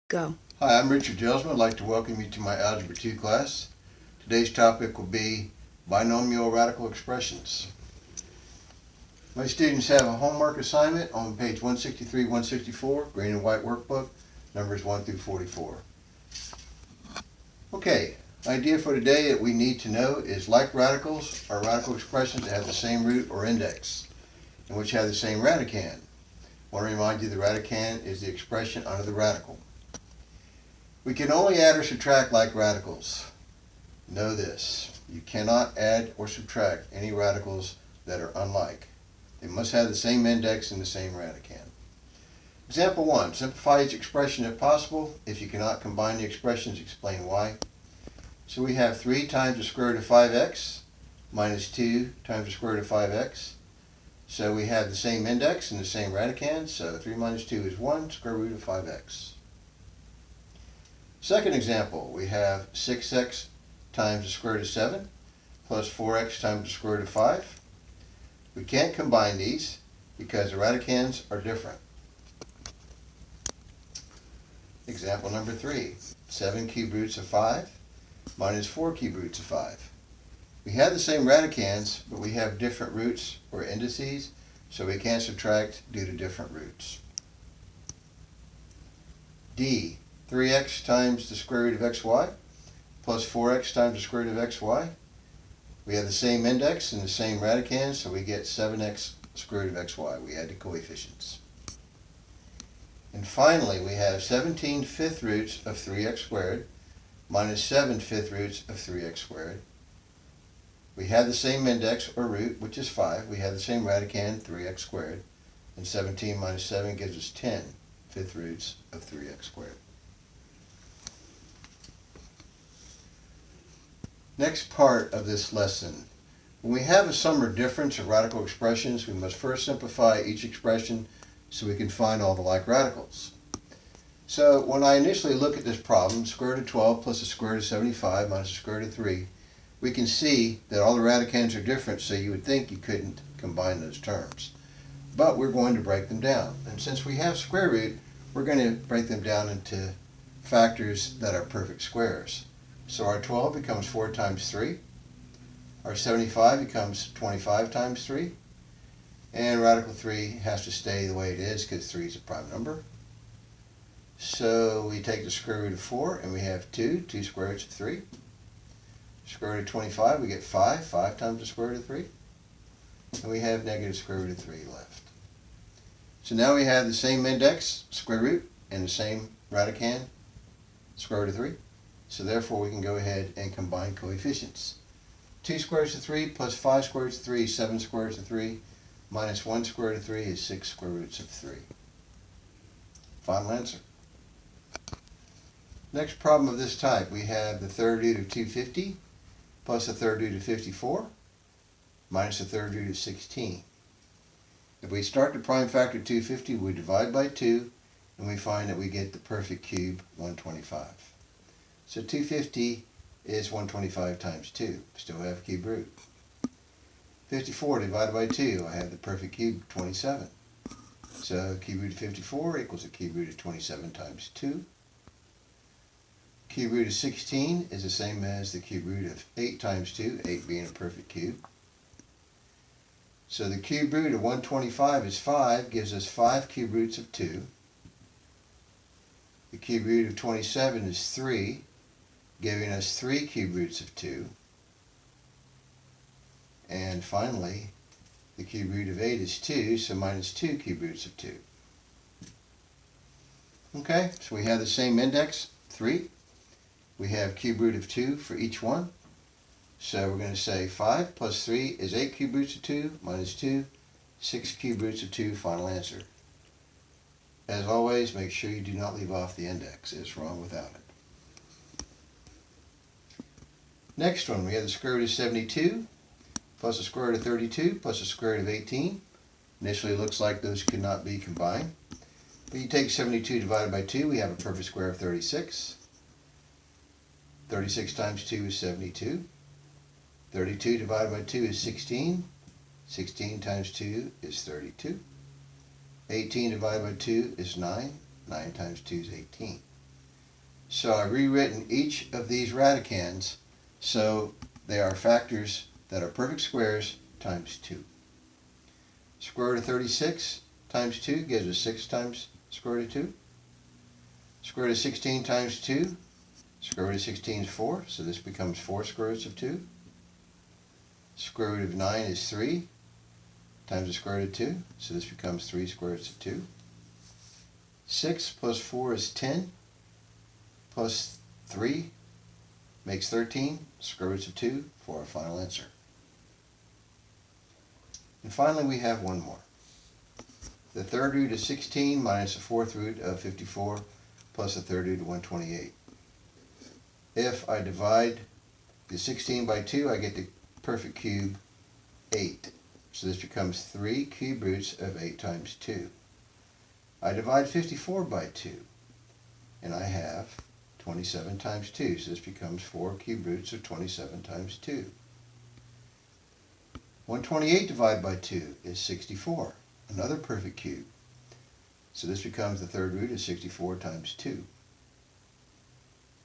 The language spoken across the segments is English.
Go. Hi, I'm Richard Jelsma. I'd like to welcome you to my Algebra II class. Today's topic will be binomial radical expressions. My students have a homework assignment on page 163, 164, green and white workbook, numbers 1 through 44. Okay, idea for today that we need to know is like radicals are radical expressions that have the same root or index and which have the same radicand. I want to remind you the radicand is the expression under the radical. We can only add or subtract like radicals. Know this, you cannot add or subtract any radicals that are unlike. They must have the same index and the same radicand. Example 1, simplify each expression if possible. If you cannot combine the expressions, explain why. So we have 3 times the square root of 5x minus 2 times the square root of 5x. So we have the same index and the same radicand, so 3 minus 2 is 1, square root of 5x. Second example, we have 6x times the square root of 7 plus 4x times the square root of 5. We can't combine these because the radicands are different. Example number 3, 7 cube roots of 5 minus 4 cube roots of 5. We have the same radicands, but we have different roots or indices, so we can't subtract due to different roots. D, 3x times the square root of xy plus 4x times the square root of xy. We have the same index and the same radicand, so we get 7x square root of xy. We add the coefficients. And finally, we have 17 fifth roots of 3x squared minus 7 fifth roots of 3x squared. We have the same index or root, which is 5. We have the same radicand, 3x squared. And 17 minus 7 gives us 10 fifth roots of 3x squared. Next part of this lesson. When we have a sum or difference of radical expressions, we must first simplify each expression so we can find all the like radicals. So when I initially look at this problem, square root of 12 plus the square root of 75 minus the square root of 3, we can see that all the radicands are different, so you would think you couldn't combine those terms. But we're going to break them down. And since we have square root, we're going to break them down into factors that are perfect squares. So our 12 becomes 4 times 3. Our 75 becomes 25 times 3. And radical 3 has to stay the way it is because 3 is a prime number. So we take the square root of 4 and we have 2 square roots of 3. Square root of 25, we get 5 times the square root of 3. And we have negative square root of 3 left. So now we have the same index, square root, and the same radicand, square root of 3. So therefore we can go ahead and combine coefficients. 2 square roots of 3 plus 5 square roots of 3 is 7 square roots of 3 minus 1 square root of 3 is 6 square roots of 3. Final answer. Next problem of this type, we have the third root of 250 plus the third root of 54 minus the third root of 16. If we start the prime factor 250, we divide by 2 and we find that we get the perfect cube 125. So 250 is 125 times 2. Still have cube root. 54 divided by 2, I have the perfect cube 27. So cube root of 54 equals a cube root of 27 times 2. Cube root of 16 is the same as the cube root of 8 times 2, 8 being a perfect cube. So the cube root of 125 is 5, gives us 5 cube roots of 2. The cube root of 27 is 3, giving us 3 cube roots of 2. And finally, the cube root of 8 is 2, so minus 2 cube roots of 2. Okay, so we have the same index, 3. We have cube root of 2 for each one. So we're going to say 5 plus 3 is 8 cube roots of 2 minus 2, 6 cube roots of 2, final answer. As always, make sure you do not leave off the index. It's wrong without it. Next one, we have the square root of 72 plus the square root of 32 plus the square root of 18. Initially it looks like those could not be combined. But you take 72 divided by 2, we have a perfect square of 36. 36 times 2 is 72. 32 divided by 2 is 16. 16 times 2 is 32. 18 divided by 2 is 9. 9 times 2 is 18. So I've rewritten each of these radicands so they are factors that are perfect squares times 2. Square root of 36 times 2 gives us 6 times square root of 2. Square root of 16 times 2, square root of 16 is 4, so this becomes 4 square roots of 2. Square root of 9 is 3 times the square root of 2, so this becomes 3 square roots of 2. 6 plus 4 is 10, plus 3 makes 13 square roots of 2 for our final answer. And finally we have one more. The third root of 16 minus the fourth root of 54 plus the third root of 128. If I divide the 16 by 2, I get the perfect cube 8. So this becomes 3 cube roots of 8 times 2. I divide 54 by 2, and I have 27 times 2. So this becomes 4 cube roots of 27 times 2. 128 divided by 2 is 64, another perfect cube. So this becomes the third root of 64 times 2.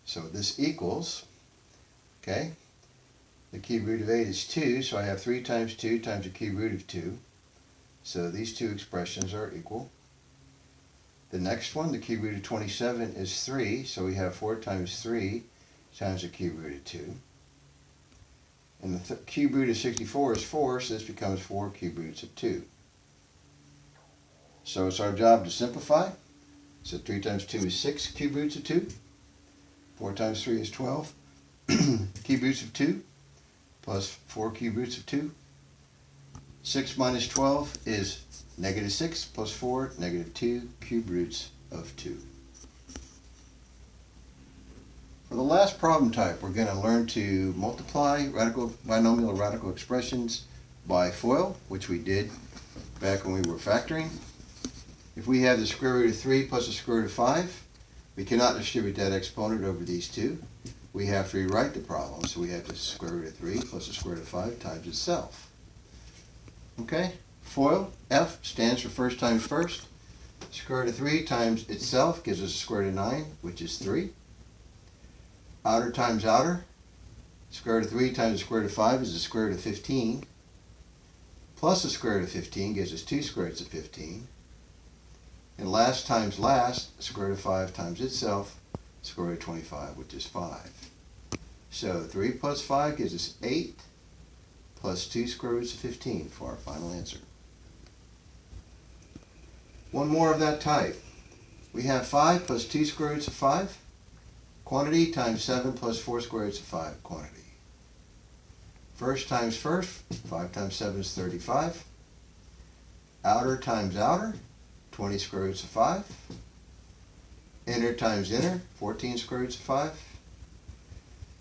So this equals, okay, the cube root of 8 is 2, so I have 3 times 2 times the cube root of 2. So these two expressions are equal. The next one, the cube root of 27 is 3, so we have 4 times 3 times the cube root of 2. And the cube root of 64 is 4, so this becomes 4 cube roots of 2. So it's our job to simplify. So 3 times 2 is 6 cube roots of 2. 4 times 3 is 12 cube roots of 2 plus 4 cube roots of 2. 6 minus 12 is negative 6 plus 4, negative 2 cube roots of 2. For the last problem type, we're going to learn to multiply binomial radical expressions by FOIL, which we did back when we were factoring. If we have the square root of 3 plus the square root of 5, we cannot distribute that exponent over these two. We have to rewrite the problem, so we have the square root of 3 plus the square root of 5 times itself. Okay, FOIL, F stands for first times first. Square root of 3 times itself gives us a square root of 9, which is 3. Outer times outer, square root of 3 times the square root of 5 is the square root of 15. Plus the square root of 15 gives us 2 square roots of 15. And last times last, the square root of 5 times itself, square root of 25, which is 5. So 3 plus 5 gives us 8, plus 2 square roots of 15 for our final answer. One more of that type. We have 5 plus 2 square roots of 5, quantity times 7 plus 4 square roots of 5, quantity. First times first, 5 times 7 is 35. Outer times outer, 20 square roots of 5. Inner times inner, 14 square roots of 5.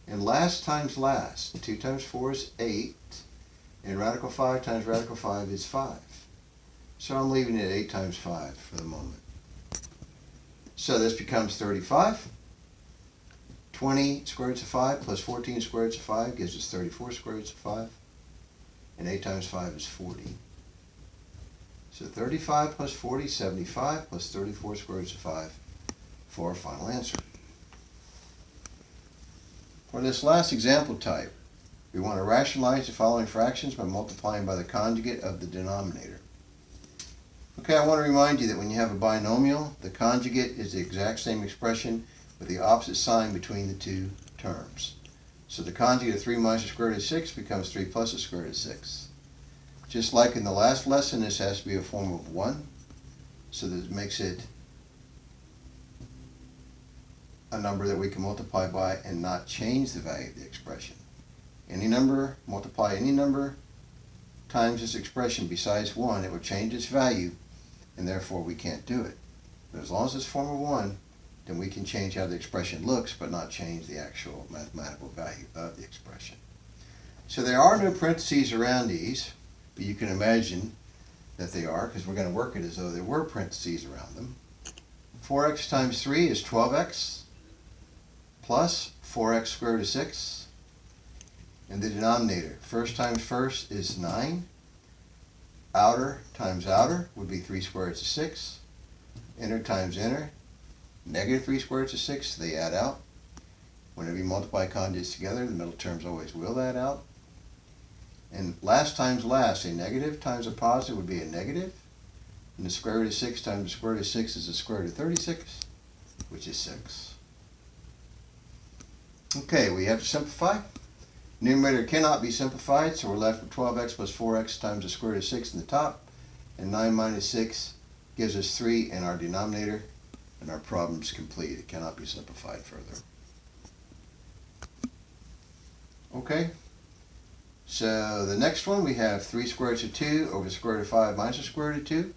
And last times last, 2 times 4 is 8. And radical 5 times radical 5 is 5. So I'm leaving it at 8 times 5 for the moment. So this becomes 35. 20 square roots of 5 plus 14 square roots of 5 gives us 34 square roots of 5. And 8 times 5 is 40. So 35 plus 40, 75 plus 34 square roots of 5 for our final answer. For this last example type, we want to rationalize the following fractions by multiplying by the conjugate of the denominator. Okay, I want to remind you that when you have a binomial, the conjugate is the exact same expression with the opposite sign between the two terms. So the conjugate of 3 minus the square root of 6 becomes 3 plus the square root of 6. Just like in the last lesson, this has to be a form of 1, so that it makes it a number that we can multiply by and not change the value of the expression. Any number, multiply any number times this expression besides 1, it would change its value, and therefore we can't do it. But as long as it's form of 1, then we can change how the expression looks, but not change the actual mathematical value of the expression. So there are no parentheses around these, but you can imagine that they are, because we're going to work it as though there were parentheses around them. 4x times 3 is 12x, plus 4x square root of 6. And the denominator, first times first is 9. Outer times outer would be 3 square roots of 6. Inner times inner, negative 3 square roots of 6, they add out. Whenever you multiply conjugates together, the middle terms always will add out. And last times last, a negative times a positive would be a negative. And the square root of 6 times the square root of 6 is the square root of 36, which is 6. Okay, we have to simplify. Numerator cannot be simplified, so we're left with 12x plus 4x times the square root of 6 in the top. And 9 minus 6 gives us 3 in our denominator, and our problem's complete. It cannot be simplified further. Okay, so the next one we have 3 square roots of 2 over the square root of 5 minus the square root of 2.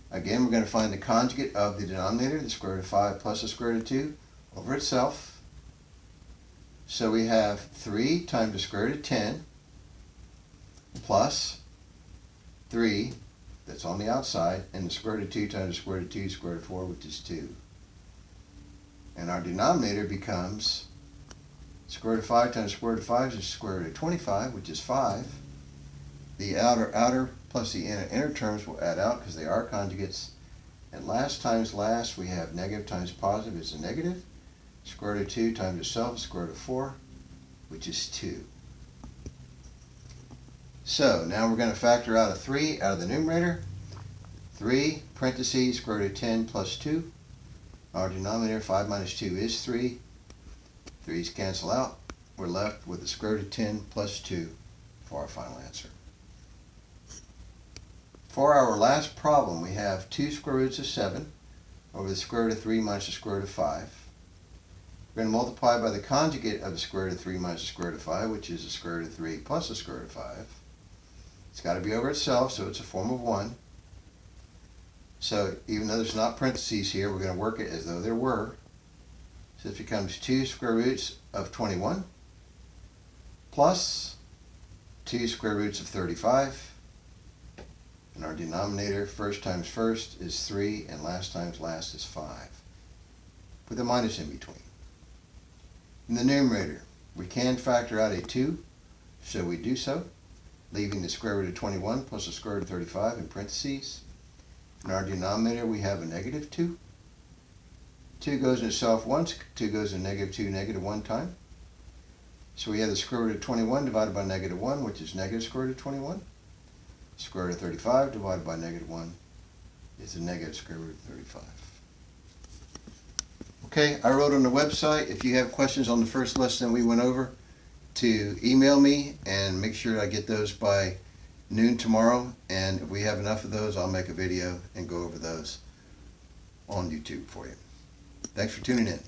Again, we're going to find the conjugate of the denominator, the square root of 5 plus the square root of 2, over itself. So we have 3 times the square root of 10 plus 3, that's on the outside, and the square root of 2 times the square root of 2, square root of 4, which is 2. And our denominator becomes square root of 5 times square root of 5 is the square root of 25, which is 5. The outer plus the inner terms will add out because they are conjugates. And last times last, we have negative times positive is a negative. Square root of 2 times itself is square root of 4, which is 2. So now we're going to factor out a 3 out of the numerator. 3 parentheses square root of 10 plus 2. Our denominator, 5 minus 2 is 3. 3's cancel out. We're left with the square root of 10 plus 2 for our final answer. For our last problem, we have 2 square roots of 7 over the square root of 3 minus the square root of 5. We're going to multiply by the conjugate of the square root of 3 minus the square root of 5, which is the square root of 3 plus the square root of 5. It's got to be over itself, so it's a form of 1. So even though there's not parentheses here, we're going to work it as though there were. So this becomes 2 square roots of 21 plus 2 square roots of 35. And our denominator, first times first, is 3, and last times last is 5, with a minus in between. In the numerator, we can factor out a 2, so we do so, leaving the square root of 21 plus the square root of 35 in parentheses. In our denominator, we have a negative 2. 2 goes in itself once, 2 goes in negative 2, negative 1 time. So we have the square root of 21 divided by negative 1, which is negative square root of 21. Square root of 35 divided by negative 1 is the negative square root of 35. Okay, I wrote on the website, if you have questions on the first lesson we went over, to email me and make sure I get those by noon tomorrow. And if we have enough of those, I'll make a video and go over those on YouTube for you. Thanks for tuning in.